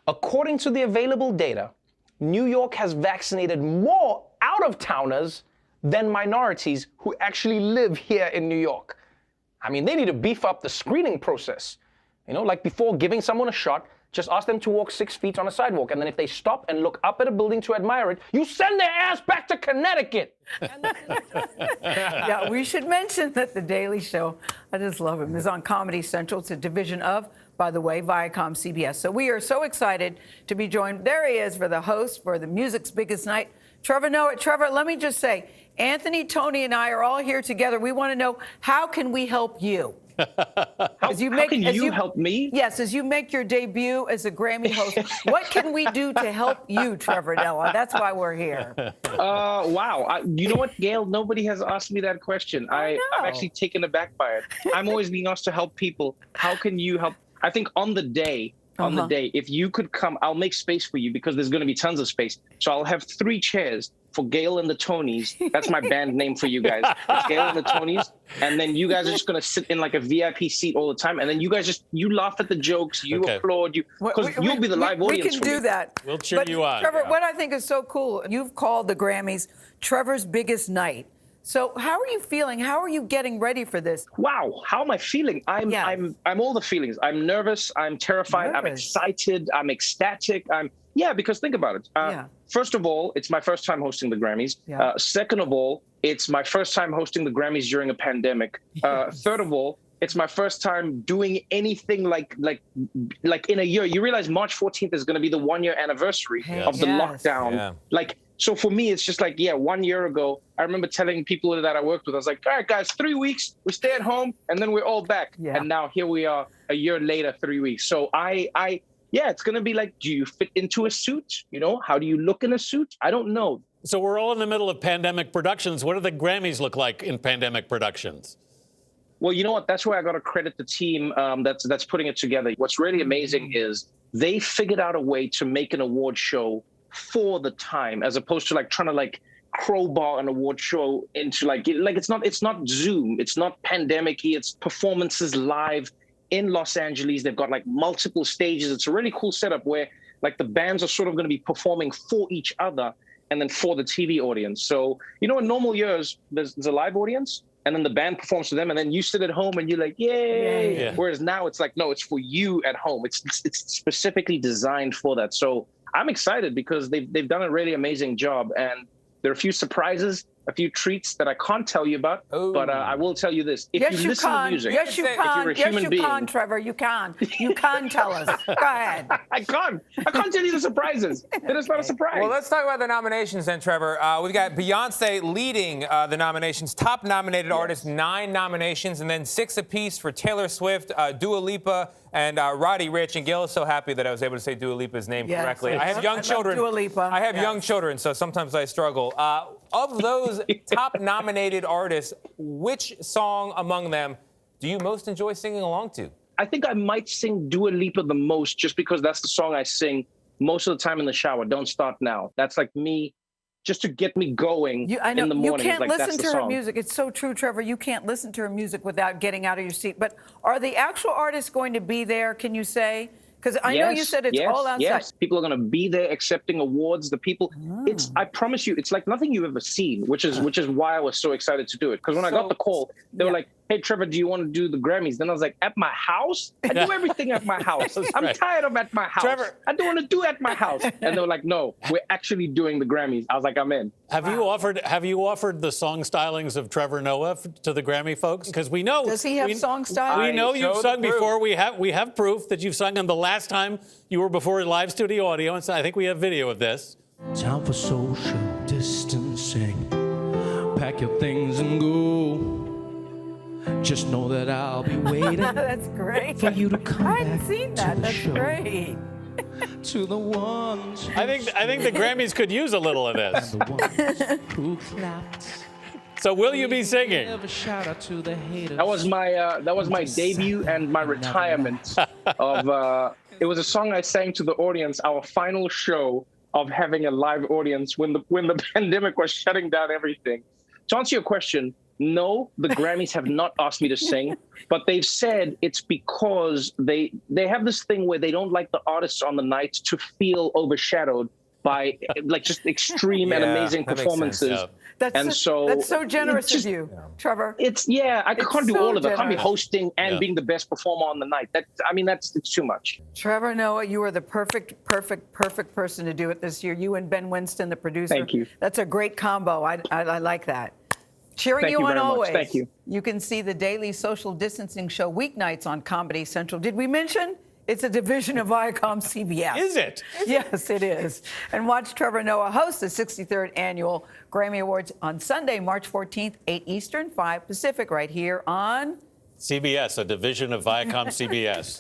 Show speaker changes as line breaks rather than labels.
According to the available data, New York has vaccinated more out-of-towners than minorities who actually live here in New York. I mean, they need to beef up the screening process. You know, like before giving someone a shot, just ask them to walk 6 feet on a sidewalk. And then if they stop and look up at a building to admire it, you send their ass back to Connecticut.
Yeah, we should mention that The Daily Show, I just love him, is on Comedy Central. It's a division of, by the way, Viacom CBS. So we are so excited to be joined. There he is for the host for the music's biggest night, Trevor Noah. Trevor, let me just say, Anthony, Tony, and I are all here together. We want to know, how can we help you?
How can you help me?
Yes, as you make your debut as a Grammy host, what can we do to help you, Trevor Noah? That's why we're here.
Wow. You know what, Gayle? Nobody has asked me that question. I'm actually taken aback by it. I'm always being asked to help people. How can you help? I think on the day, if you could come, I'll make space for you because there's going to be tons of space. So I'll have 3 chairs for Gayle and the Tonys. That's my band name for you guys. It's Gayle and the Tonys. And then you guys are just going to sit in like a VIP seat all the time. And then you guys you laugh at the jokes, you applaud, because you'll be the live audience.
We can do that.
We'll cheer you on.
Trevor, what I think is so cool, you've called the Grammys Trevor's biggest night. So how are you feeling? How are you getting ready for this?
Wow, how am I feeling? I'm all the feelings. I'm nervous, I'm terrified, I'm excited, I'm ecstatic. Because think about it. First of all, it's my first time hosting the Grammys. Second of all, it's my first time hosting the Grammys during a pandemic. Third of all, it's my first time doing anything like in a year. You realize March 14th is going to be the 1-year anniversary of the lockdown. So for me, it's just 1 year ago, I remember telling people that I worked with, I was like, all right, guys, 3 weeks, we stay at home, and then we're all back. And now here we are a year later, 3 weeks. So it's going to be like, do you fit into a suit? You know, how do you look in a suit? I don't know.
So we're all in the middle of pandemic productions. What do the Grammys look like in pandemic productions?
Well, you know what? That's where I got to credit the team that's putting it together. What's really amazing is they figured out a way to make an award show for the time, as opposed to trying to crowbar an award show into it's not Zoom, it's not pandemic-y, it's performances live in Los Angeles. They've got multiple stages. It's a really cool setup where the bands are sort of going to be performing for each other and then for the TV audience. So, in normal years, there's a live audience and then the band performs for them and then you sit at home and you're like, yay. Yeah. Whereas now it's no, it's for you at home. It's specifically designed for that. So I'm excited because they've done a really amazing job, and there are a few surprises, a few treats that I can't tell you about. Ooh. But I will tell you this: if you listen to music,
if you're a human being, Trevor, you can tell us. Go ahead.
I can't tell you the surprises. It is not a surprise.
Well, let's talk about the nominations then, Trevor. We've got Beyonce leading the nominations, top nominated artist, 9 nominations, and then 6 apiece for Taylor Swift, Dua Lipa, and Roddy Ricch. And Gayle is so happy that I was able to say Dua Lipa's name correctly. I have young children.
Dua Lipa.
I have young children, so sometimes I struggle. Of those top nominated artists, which song among them do you most enjoy singing along to?
I think I might sing Dua Lipa the most, just because that's the song I sing most of the time in the shower. Don't Start Now. That's me, just to get me going in the morning.
You can't listen to her music. It's so true, Trevor. You can't listen to her music without getting out of your seat. But are the actual artists going to be there, can you say? Because I know you said it's all outside.
Yes, people are going to be there accepting awards. The people, I promise you, it's like nothing you've ever seen, which is why I was so excited to do it. Because when I got the call, they were like, hey, Trevor, do you want to do the Grammys? Then I was like, at my house? I do everything at my house. I'm tired of at my house.
Trevor,
I don't want to do at my house. And they were like, no, we're actually doing the Grammys. I was like, I'm in.
Have you offered the song stylings of Trevor Noah to the Grammy folks? Because we know.
Does he have song stylings?
We know you've sung before. We have proof that you've sung on the last time you were before a live studio audience. I think we have video of this.
Time for social distancing. Pack your things and go. Just know that I'll be waiting.
That's great.
For you to come
I
back
hadn't seen that.
to the
That's
show.
great.
To the ones
I think the Grammys could use a little of this.
the ones who clapped.
So will you be singing?
Give a shout out to the haters.
That was my debut and my retirement of. It was a song I sang to the audience, our final show of having a live audience when the pandemic was shutting down everything. To answer your question, No, the Grammys have not asked me to sing, but they've said it's because they have this thing where they don't like the artists on the night to feel overshadowed by like just extreme and amazing
that makes
performances.
sense.
That's so generous of you, Trevor.
I can't do
so
all of it. I can't be
generous.
hosting and being the best performer on the night. It's too much.
Trevor Noah, you are the perfect person to do it this year. You and Ben Winston, the producer.
Thank you.
That's a great combo. I like that. Cheering
Thank
you
you
on
very much.
always.
Thank you.
You can see the daily social distancing show weeknights on Comedy Central. Did we mention it's a division of Viacom CBS?
Is it?
Yes, it is. And watch Trevor Noah host the 63rd Annual Grammy Awards on Sunday, March 14th, 8 Eastern, 5 Pacific, right here on
CBS, a division of Viacom CBS.